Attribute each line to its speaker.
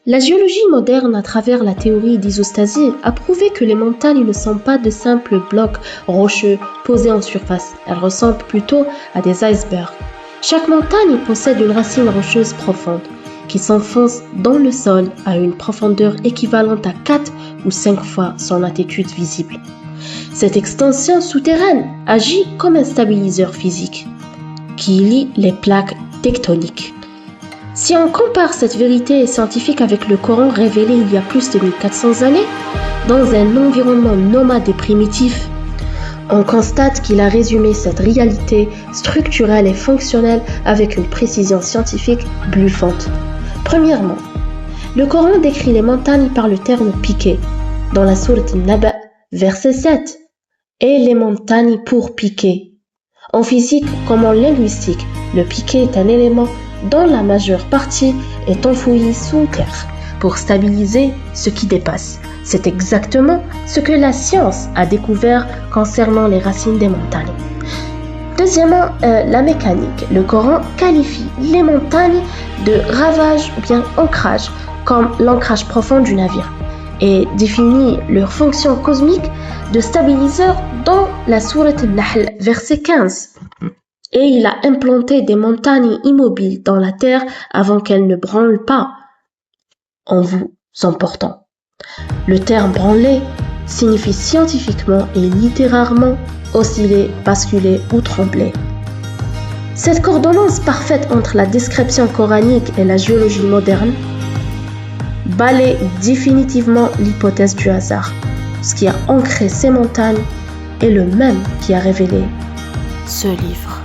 Speaker 1: La géologie moderne, à travers la théorie d'isostasie, a prouvé que les montagnes ne sont pas de simples blocs rocheux posés en surface. Elles ressemblent plutôt à des icebergs. Chaque montagne possède une racine rocheuse profonde qui s'enfonce dans le sol à une profondeur équivalente à 4 ou 5 fois son altitude visible. Cette extension souterraine agit comme un stabiliseur physique qui lie les plaques tectoniques. Si on compare cette vérité scientifique avec le Coran révélé il y a plus de 1400 années, dans un environnement nomade et primitif, on constate qu'il a résumé cette réalité structurelle et fonctionnelle avec une précision scientifique bluffante. Premièrement, le Coran décrit les montagnes par le terme piqué, dans la sourate Naba, verset 7, et les montagnes pour piquer. En physique comme en linguistique, le piqué est un élément dont la majeure partie est enfouie sous terre pour stabiliser ce qui dépasse. C'est exactement ce que la science a découvert concernant les racines des montagnes. Deuxièmement, la mécanique. Le Coran qualifie les montagnes de ravage ou bien ancrage, comme l'ancrage profond du navire, et définit leur fonction cosmique de stabiliseur dans la sourate Al-Nahl, verset 15. Et il a implanté des montagnes immobiles dans la terre avant qu'elles ne branlent pas en vous emportant. Le terme branler signifie scientifiquement et littéralement osciller, basculer ou trembler. Cette coordonnance parfaite entre la description coranique et la géologie moderne balaie définitivement l'hypothèse du hasard. Ce qui a ancré ces montagnes est le même qui a révélé ce livre.